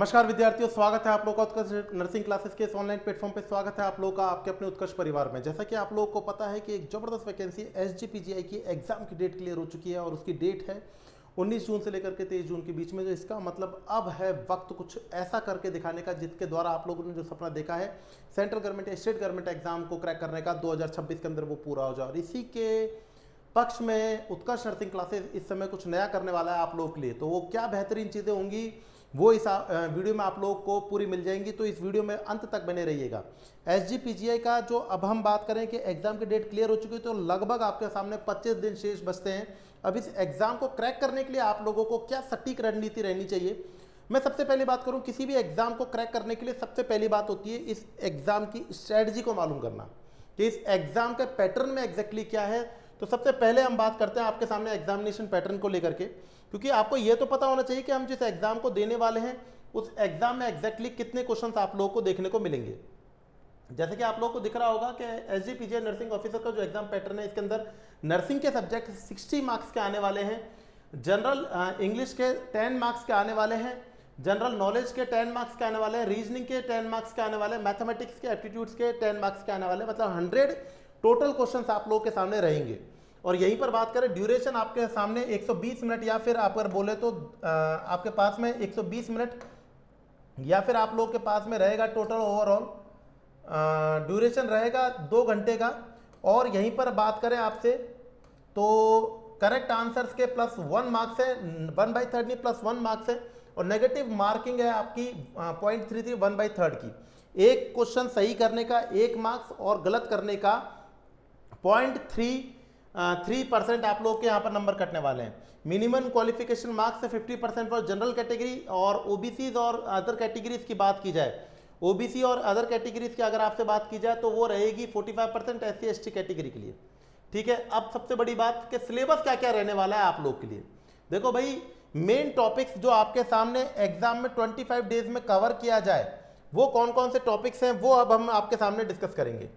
नमस्कार विद्यार्थियों, स्वागत है आप लोगों का उत्कर्ष नर्सिंग क्लासेस के इस ऑनलाइन प्लेटफॉर्म पे। स्वागत है आप लोगों का आपके अपने उत्कर्ष परिवार में। जैसा कि आप लोगों को पता है कि एक जबरदस्त वैकेंसी एसजीपीजीआई की एग्जाम की डेट क्लियर हो चुकी है और उसकी डेट है 19 जून से लेकर के 23 जून के बीच में। जो इसका मतलब अब है वक्त कुछ ऐसा करके दिखाने का जिसके द्वारा आप लोगों ने जो सपना देखा है सेंट्रल गवर्नमेंट या स्टेट गवर्नमेंट एग्जाम को क्रैक करने का 2026 के अंदर वो पूरा हो जाए। और इसी के पक्ष में उत्कर्ष नर्सिंग क्लासेस इस समय कुछ नया करने वाला है आप लोगों के लिए। तो वो क्या बेहतरीन चीज़ें होंगी वो इस वीडियो में आप लोगों को पूरी मिल जाएंगी, तो इस वीडियो में अंत तक बने रहिएगा। एसजीपीजीआई का जो अब हम बात करें कि एग्जाम की डेट क्लियर हो चुकी है, तो लगभग आपके सामने 25 दिन शेष बचते हैं। अब इस एग्जाम को क्रैक करने के लिए आप लोगों को क्या सटीक रणनीति रहनी चाहिए। मैं सबसे पहले बात करूं, किसी भी एग्जाम को क्रैक करने के लिए सबसे पहली बात होती है इस एग्जाम की स्ट्रेटजी को मालूम करना कि इस एग्जाम के पैटर्न में एग्जैक्टली क्या है। तो सबसे पहले हम बात करते हैं आपके सामने एग्जामिनेशन पैटर्न को लेकर के, क्योंकि आपको यह तो पता होना चाहिए कि हम जिस एग्जाम को देने वाले हैं उस एग्जाम में एग्जैक्टली कितने क्वेश्चंस आप लोगों को देखने को मिलेंगे। जैसे कि आप लोगों को दिख रहा होगा कि एसजीपीजीआई नर्सिंग ऑफिसर का जो एग्जाम पैटर्न है, इसके अंदर नर्सिंग के सब्जेक्ट 60 मार्क्स के आने वाले हैं, जनरल इंग्लिश के 10 मार्क्स के आने वाले हैं, जनरल नॉलेज के 10 मार्क्स के आने वाले हैं, रीजनिंग के 10 मार्क्स के आने वाले हैं, मैथमेटिक्स के एप्टीट्यूड्स के 10 मार्क्स के आने वाले हैं। मतलब 100 टोटल क्वेश्चंस आप लोगों के सामने रहेंगे। और यहीं पर बात करें ड्यूरेशन, आपके सामने 120 मिनट या फिर आप अगर बोले तो आपके पास में 120 मिनट या फिर आप लोग के पास में रहेगा टोटल ओवरऑल ड्यूरेशन रहेगा 2 घंटे का। और यहीं पर बात करें आपसे तो करेक्ट आंसर्स के +1 मार्क्स है, 1/3 नहीं +1 मार्क्स है। और नेगेटिव मार्किंग है आपकी 0.33 1/3 की। एक क्वेश्चन सही करने का 1 मार्क्स और गलत करने का 0.33% आप लोग के यहाँ पर नंबर कटने वाले हैं। मिनिमम क्वालिफिकेशन मार्क्स से 50% फॉर जनरल कैटेगरी और ओबीसी और अदर कैटेगरीज की बात की जाए, ओबीसी और अदर कैटेगरीज की अगर आपसे बात की जाए तो वो रहेगी 45% एससी एसटी कैटेगरी के लिए। ठीक है, अब सबसे बड़ी बात कि सिलेबस क्या क्या रहने वाला है आप लोग के लिए। देखो भाई, मेन टॉपिक्स जो आपके सामने एग्जाम में 25 डेज में कवर किया जाए वो कौन कौन से टॉपिक्स हैं वो अब हम आपके सामने डिस्कस करेंगे।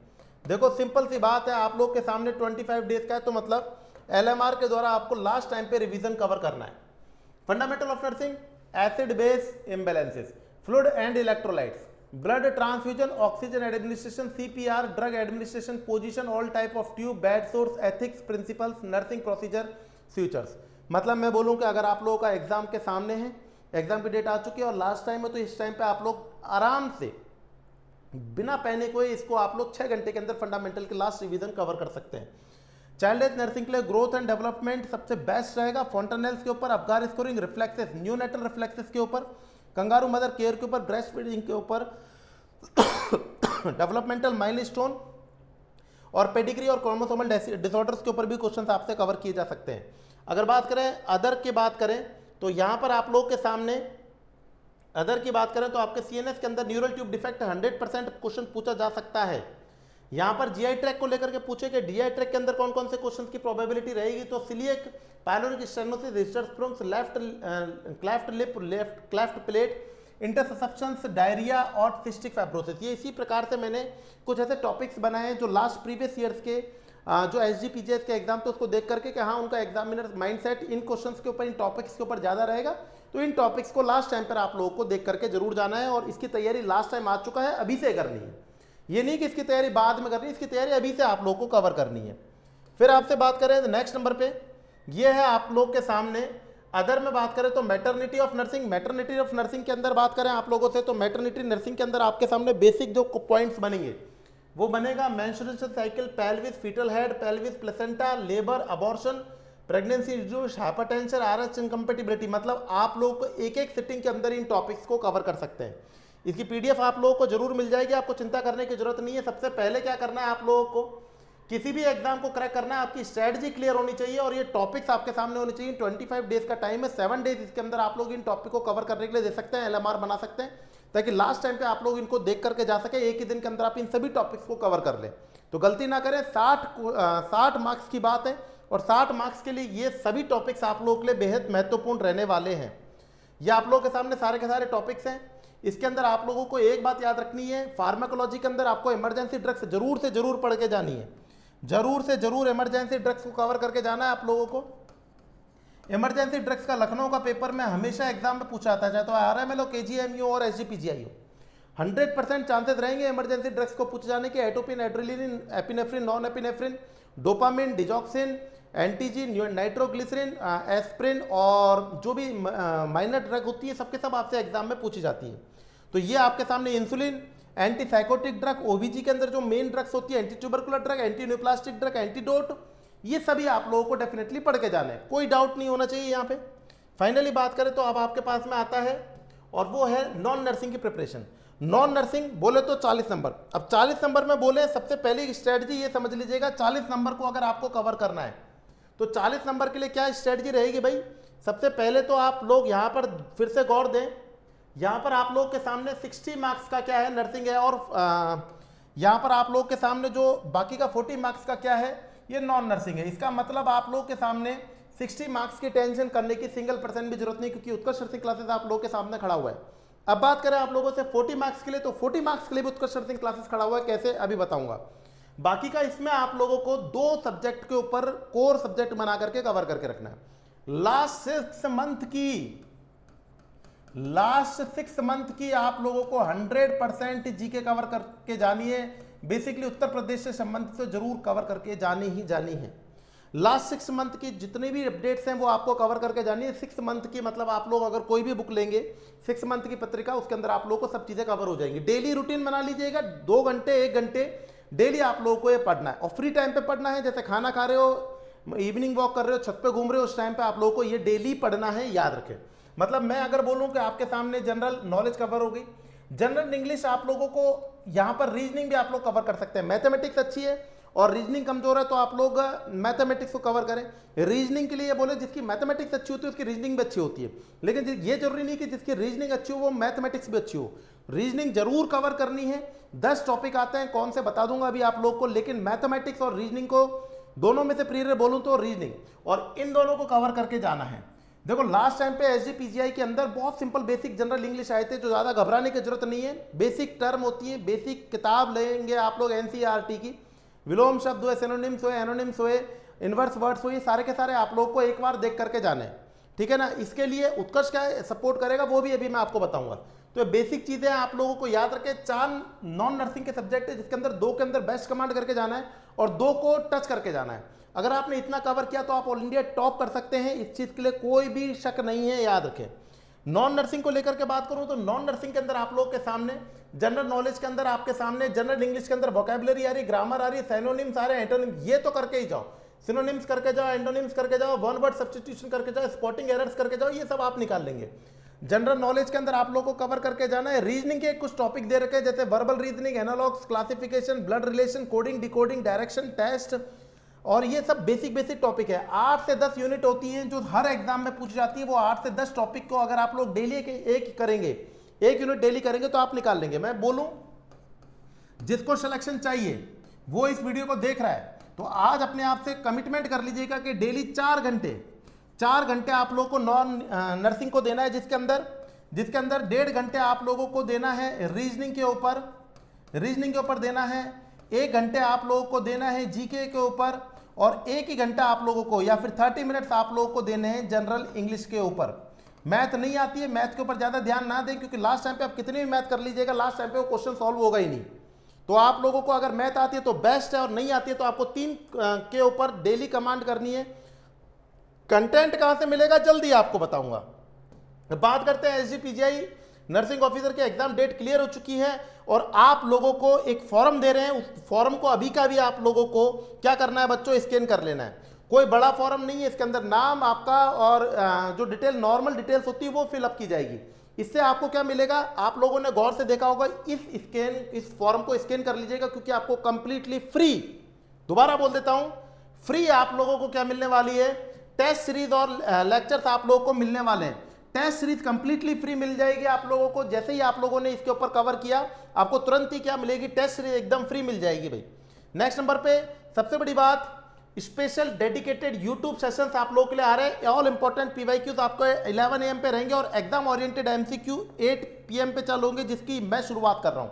देखो सिंपल सी बात है, आप लोग के सामने 25 डेज का है, तो मतलब एलएमआर के द्वारा आपको लास्ट टाइम पे रिवीजन कवर करना है। Fundamental of nursing, acid base imbalances, fluid and electrolytes, blood transfusion, oxygen administration, CPR, drug administration, position, all type of tube, bed source, ethics, principles, nursing procedure, futures. मतलब मैं बोलूं कि अगर आप लोगों का एग्जाम के सामने है, एग्जाम की डेट आ चुकी है और लास्ट टाइम है, तो इस टाइम पे आप लोग आराम से बिना पहने कोई इसको आप लोग 6 घंटे के अंदर फंडामेंटल के लास्ट रिवीजन कवर कर सकते हैं। चाइल्ड एज नर्सिंग के लिए ग्रोथ एंड डेवलपमेंट सबसे बेस्ट रहेगा। फॉन्टेनेल्स के ऊपर, Apgar scoring, reflexes, neonatal reflexes के ऊपर, कंगारू मदर केयर के ऊपर, ब्रेस्ट फीडिंग के ऊपर, डेवलपमेंटल माइलस्टोन और पेडिग्री और क्रोमोसोमल डिसऑर्डर्स के ऊपर भी क्वेश्चन आपसे कवर किए जा सकते हैं। अगर बात करें अदर की बात करें तो यहां पर आप लोग के सामने अदर की बात करें तो आपके सीएनएस के अंदर न्यूरल ट्यूब डिफेक्ट 100% क्वेश्चन पूछा जा सकता है। यहां पर जीआई ट्रैक को लेकर के पूछे कि डीआई ट्रैक के अंदर कौन कौन से क्वेश्चन की प्रोबेबिलिटी रहेगी, तो सिलियक, पायलोरिक स्टेनोसिस, रिस्टर्स left cleft lip, left cleft plate, interceptions, diarrhoea और सिस्टिक फाइब्रोसिस। ये इसी प्रकार से मैंने कुछ ऐसे टॉपिक्स बनाए हैं जो लास्ट प्रीवियस ईयर्स के जो एसजीपीजीआई के एग्जाम थे उसको देख करके कि हाँ उनका एग्जामिनर माइंडसेट इन क्वेश्चंस के ऊपर, इन टॉपिक्स के ऊपर ज़्यादा रहेगा, तो इन टॉपिक्स को लास्ट टाइम पर आप लोगों को देख करके जरूर जाना है। और इसकी तैयारी लास्ट टाइम आ चुका है, अभी से करनी है। ये नहीं कि इसकी तैयारी बाद में करनी है, इसकी तैयारी अभी से आप लोगों को कवर करनी है। फिर आपसे बात करें नेक्स्ट नंबर पे, ये है आप लोग के सामने अदर में बात करें तो maternity of nursing. Maternity of nursing के अंदर बात करें आप लोगों से तो मैटरनिटी नर्सिंग के अंदर आपके सामने बेसिक जो पॉइंट्स बनेंगे वो बनेगा menstruation cycle, pelvis, fetal head, pelvis, placenta, labour, abortion, pregnancy induced hypertension, Rh incompatibility. मतलब आप लोग को एक एक सिटिंग के अंदर इन टॉपिक्स को कवर कर सकते हैं। इसकी पीडीएफ आप लोगों को जरूर मिल जाएगी, आपको चिंता करने की जरूरत नहीं है। सबसे पहले क्या करना है आप लोगों को, किसी भी एग्जाम को क्रैक करना है, आपकी स्ट्रेटजी क्लियर होनी चाहिए और ये टॉपिक्स आपके सामने होने चाहिए। 25 डेज का टाइम है, 7 डेज इसके अंदर आप लोग इन टॉपिक को कवर करने के लिए दे सकते हैं, एलएमआर बना सकते हैं, ताकि लास्ट टाइम पे आप लोग इनको देख करके जा सके, एक ही दिन के अंदर आप इन सभी टॉपिक्स को कवर कर लें। तो गलती ना करें, 60 मार्क्स की बात है और 60 मार्क्स के लिए ये सभी टॉपिक्स आप लोगों के लिए बेहद महत्वपूर्ण रहने वाले हैं। ये आप लोगों के सामने सारे के सारे टॉपिक्स हैं। इसके अंदर आप लोगों को एक बात याद रखनी है, फार्माकोलॉजी के अंदर आपको इमरजेंसी ड्रग्स जरूर से जरूर पढ़ के जानी है, जरूर से जरूर इमरजेंसी ड्रग्स को कवर करके जाना है आप लोगों को। इमरजेंसी ड्रग्स का लखनऊ का पेपर में हमेशा एग्जाम में पूछा आता है, चाहे तो आरएमएल हो, केजीएमयू और एसजीपीजीआई हो, 100% चांसेस रहेंगे इमरजेंसी ड्रग्स को पूछे जाने के। Atropine, adrenaline, epinephrine, non epinephrine, dopamine, digoxin, एंटीजी, नाइट्रोग्लिसरिन, एस्प्रिन और जो भी माइनर ड्रग होती है सबके सब आपसे एग्जाम में पूछी जाती है। तो ये आपके सामने इंसुलिन, एंटीसाइकोटिक ड्रग, ओबीजी के अंदर जो मेन ड्रग्स होती है, anti tubercular drug, anti neoplastic drug, antidote, ये सभी आप लोगों को डेफिनेटली पढ़ के जाना है, कोई डाउट नहीं होना चाहिए यहाँ पे। फाइनली बात करें तो अब आपके पास में आता है और वो है नॉन नर्सिंग की प्रिपरेशन। नॉन नर्सिंग बोले तो 40 नंबर। अब 40 नंबर में बोले सबसे पहली स्ट्रेटजी ये समझ लीजिएगा, 40 नंबर को अगर आपको कवर करना है तो 40 नंबर के लिए क्या स्ट्रेटजी रहेगी भाई। सबसे पहले तो आप लोग यहाँ पर फिर से गौर दें, यहाँ पर आप लोग के सामने 60 मार्क्स का क्या है नर्सिंग है, और यहाँ पर आप लोग के सामने जो बाकी का 40 मार्क्स का क्या है ये नॉन नर्सिंग है। इसका मतलब आप लोग के सामने 60 मार्क्स की टेंशन करने की सिंगल % भी जरूरत नहीं, क्योंकि उत्कर्ष नर्सिंग क्लासेस आप लोग के सामने खड़ा हुआ है। अब बात करें आप लोगों से 40 मार्क्स के लिए, तो 40 मार्क्स के लिए भी उत्कर्ष नर्सिंग क्लासेस खड़ा हुआ है, कैसे अभी बताऊंगा। बाकी का इसमें आप लोगों को 2 सब्जेक्ट के ऊपर कोर सब्जेक्ट बना करके कवर करके रखना है। लास्ट 6 मंथ की आप लोगों को 100% जीके कवर करके जानी है। बेसिकली उत्तर प्रदेश से संबंधित तो जरूर कवर करके जानी ही जानी है। लास्ट 6 मंथ की जितनी भी अपडेट्स हैं वो आपको कवर करके जानी है। 6 मंथ की मतलब आप लोग अगर कोई भी बुक लेंगे 6 मंथ की पत्रिका, उसके अंदर आप लोगों को सब चीजें कवर हो जाएंगी। डेली रूटीन बना लीजिएगा, 2 घंटे 1 घंटे डेली आप लोगों को ये पढ़ना है, और फ्री टाइम पे पढ़ना है। जैसे खाना खा रहे हो, इवनिंग वॉक कर रहे हो, छत पे घूम रहे हो, उस टाइम पे आप लोगों को ये डेली पढ़ना है, याद रखें। मतलब मैं अगर बोलूं कि आपके सामने जनरल नॉलेज कवर हो गई, जनरल इंग्लिश आप लोगों को यहाँ पर रीजनिंग भी आप लोग कवर कर सकते हैं। मैथमेटिक्स अच्छी है और रीजनिंग कमजोर है तो आप लोग मैथमेटिक्स को कवर करें। रीजनिंग के लिए बोले जिसकी मैथमेटिक्स अच्छी होती है उसकी रीजनिंग भी अच्छी होती है, लेकिन ये जरूरी नहीं कि जिसकी रीजनिंग अच्छी हो वो मैथमेटिक्स भी अच्छी हो। रीजनिंग जरूर कवर करनी है। 10 टॉपिक आते हैं, कौन से बता दूंगा अभी आप लोग को, लेकिन मैथमेटिक्स और रीजनिंग को दोनों में से प्रिय बोलूं तो रीजनिंग, और इन दोनों को कवर करके जाना है। देखो लास्ट टाइम पे एसजीपीजीआई के अंदर बहुत सिंपल बेसिक जनरल इंग्लिश आए थे, जो ज़्यादा घबराने की जरूरत नहीं है। बेसिक टर्म होती है, बेसिक किताब लेंगे आप लोग एनसीईआरटी की, विलोम शब्द हुए, सिनोनिम्स हुए, एनोनिम्स हुए, इनवर्स वर्ड्स हुए, सारे के सारे आप लोग को एक बार देख करके जाने, ठीक है ना। इसके लिए उत्कर्ष क्या सपोर्ट करेगा वो भी अभी मैं आपको बताऊंगा। तो बेसिक चीजें आप लोगों को याद रखें। 4 नॉन नर्सिंग के सब्जेक्ट है, जिसके अंदर 2 के अंदर बेस्ट कमांड करके जाना है और 2 को टच करके जाना है। अगर आपने इतना कवर किया तो आप ऑल इंडिया टॉप कर सकते हैं, इस चीज के लिए कोई भी शक नहीं है, याद रखें। नॉन नर्सिंग को लेकर के बात करूं तो नॉन नर्सिंग के अंदर आप लोग के सामने जनरल नॉलेज के अंदर आपके सामने जनरल इंग्लिश के अंदर वोकैबुलरी आ रही, ग्रामर आ रही, सिनोनिम्स आ रहे हैं, एंटोनिम, ये तो करके ही जाओ। सिनोनिम्स करके जाओ, एंटोनिम्स करके जाओ, वन वर्ड सब्स्टिट्यूशन करके जाओ, स्पॉटिंग एरर्स करके जाओ, ये सब आप निकाल लेंगे। जनरल नॉलेज के अंदर आप लोग को कवर करके जाना है। रीजनिंग के कुछ टॉपिक दे रखे हैं, जैसे verbal reasoning, analogues, classification, blood relation, coding, decoding, direction, test, और ये सब बेसिक टॉपिक है। 8 से 10 यूनिट होती हैं जो हर एग्जाम में पूछी जाती है। वो 8 से 10 टॉपिक को अगर आप लोग डेली एक करेंगे, 1 यूनिट डेली करेंगे तो आप निकाल लेंगे। मैं बोलूं जिसको सिलेक्शन चाहिए वो इस वीडियो को देख रहा है तो आज अपने आप से कमिटमेंट कर लीजिएगा कि डेली 4 घंटे आप लोग को नॉन नर्सिंग को देना है, जिसके अंदर 1.5 घंटे आप लोगों को देना है रीजनिंग के ऊपर देना है, 1 घंटे आप लोगों को देना है जीके के ऊपर, और 1 ही घंटा आप लोगों को या फिर 30 मिनट्स आप लोगों को देने हैं जनरल इंग्लिश के ऊपर। मैथ नहीं आती है, मैथ के ऊपर ज़्यादा ध्यान ना दें, क्योंकि लास्ट टाइम पे आप कितनी भी मैथ कर लीजिएगा, लास्ट टाइम पे वो क्वेश्चन सॉल्व होगा ही नहीं। तो आप लोगों को अगर मैथ आती है तो बेस्ट है, और नहीं आती है तो आपको 3 के ऊपर डेली कमांड करनी है। कंटेंट कहाँ से मिलेगा जल्दी आपको बताऊंगा। बात करते हैं एसजीपीजीआई नर्सिंग ऑफिसर की एग्जाम डेट क्लियर हो चुकी है और आप लोगों को एक फॉर्म दे रहे हैं। उस फॉर्म को अभी का भी आप लोगों को क्या करना है बच्चों, स्कैन कर लेना है। कोई बड़ा फॉर्म नहीं है, इसके अंदर नाम आपका और जो डिटेल नॉर्मल डिटेल्स होती है वो फिलअप की जाएगी। इससे आपको क्या मिलेगा, आप लोगों ने गौर से देखा होगा, इस फॉर्म को स्कैन कर लीजिएगा, क्योंकि आपको कंप्लीटली फ्री, दोबारा बोल देता हूं, फ्री आप लोगों को क्या मिलने वाली है, टेस्ट सीरीज और लेक्चर्स आप लोगों को मिलने वाले हैं। टेस्ट सीरीज कंप्लीटली फ्री मिल जाएगी आप लोगों को। जैसे ही आप लोगों ने इसके ऊपर कवर किया आपको तुरंत ही क्या मिलेगी, टेस्ट सीरीज एकदम फ्री मिल जाएगी भाई। नेक्स्ट नंबर पे सबसे बड़ी बात, स्पेशल डेडिकेटेड यूट्यूब सेशंस आप लोगों के लिए आ रहे हैं। ऑल इंपॉर्टेंट पीवाईक्यूज आपको 11 AM पे रहेंगे और एग्जाम ओरिएंटेड MCQ 8 PM पे चालू होंगे, जिसकी मैं शुरुआत कर रहा हूं।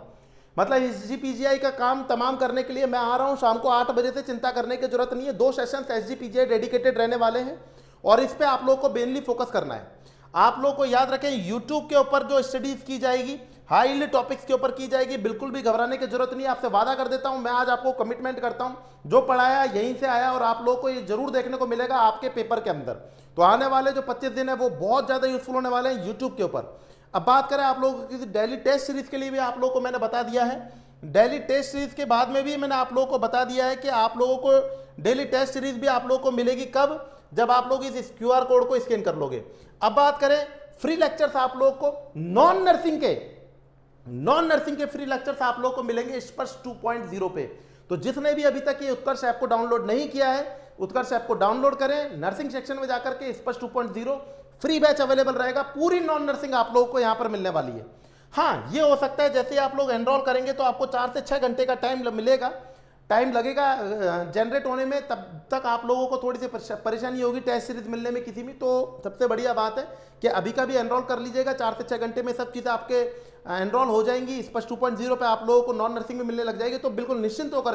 मतलब एसजीपीजीआई का काम तमाम करने के लिए मैं आ रहा हूं शाम को 8 बजे से। चिंता करने की जरूरत नहीं है। 2 सेशंस एसजीपीजीआई डेडिकेटेड रहने वाले हैं और इस पे आप लोगों को मेनली फोकस करना है। आप लोग को याद रखें, यूट्यूब के ऊपर जो स्टडीज की जाएगी हाईली टॉपिक्स के ऊपर की जाएगी, बिल्कुल भी घबराने की जरूरत नहीं है। आपसे वादा कर देता हूं, मैं आज आपको कमिटमेंट करता हूं, जो पढ़ाया यहीं से आया और आप लोगों को ये जरूर देखने को मिलेगा आपके पेपर के अंदर। तो आने वाले जो 25 दिन है वो बहुत ज्यादा यूजफुल होने वाले हैं यूट्यूब के ऊपर। अब बात करें आप लोगों की डेली टेस्ट सीरीज के लिए भी आप लोगों को मैंने बता दिया है। डेली टेस्ट सीरीज के बाद में भी मैंने आप लोगों को बता दिया है कि आप लोगों को डेली टेस्ट सीरीज भी आप लोगों को मिलेगी कब, जब आप लोग इस QR कोड को स्कैन कर लोगे। अब बात करें फ्री लेक्चर्स, आप लोगों को नॉन नर्सिंग के फ्री लेक्चर्स आप लोगों को मिलेंगे स्पर्श 2.0 पे। तो जिसने भी अभी तक ये उत्कर्ष ऐप को डाउनलोड नहीं किया है, उत्कर्ष ऐप को डाउनलोड करें, नर्सिंग सेक्शन में जाकर के स्पर्श 2.0 फ्री बैच अवेलेबल रहेगा। पूरी नॉन नर्सिंग आप लोगों को यहां पर मिलने वाली है। हाँ, ये हो सकता है जैसे आप लोग एनरोल करेंगे तो आपको 4 से 6 घंटे का टाइम लगेगा जनरेट होने में, तब तक आप लोगों को थोड़ी सी परेशानी होगी टेस्ट सीरीज मिलने में किसी भी। तो सबसे बढ़िया बात है कि अभी का भी एनरोल कर लीजिएगा, 4 से 6 घंटे में सब चीज़ें आपके एनरोल हो जाएंगी। स्पर्श 2.0 पे आप लोगों को नॉन नर्सिंग में मिलने लग जाएगी। तो बिल्कुल निश्चिंत होकर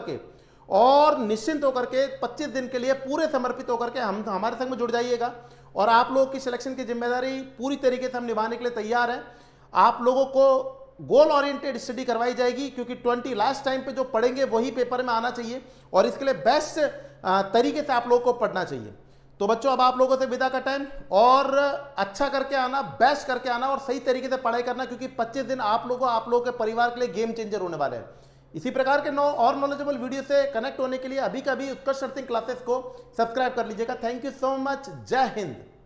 के 25 दिन के लिए पूरे समर्पित होकर के हम हमारे संग में जुड़ जाइएगा। और आप लोगों की सिलेक्शन की जिम्मेदारी पूरी तरीके से हम निभाने के लिए तैयार हैं। आप लोगों को गोल ओरिएंटेड स्टडी करवाई जाएगी, क्योंकि 20 लास्ट टाइम पे जो पढ़ेंगे वही पेपर में आना चाहिए और इसके लिए बेस्ट तरीके से आप लोगों को पढ़ना चाहिए। तो बच्चों, अब आप लोगों से विदा का टाइम, और अच्छा करके आना, बेस्ट करके आना और सही तरीके से पढ़ाई करना, क्योंकि 25 दिन आप लोगों के परिवार के लिए गेम चेंजर होने वाले हैं। इसी प्रकार के और नॉलेजेबल वीडियो से कनेक्ट होने के लिए अभी का भी उत्कर्ष नर्सिंग क्लासेस को सब्सक्राइब कर लीजिएगा। Thank you so much. जय हिंद।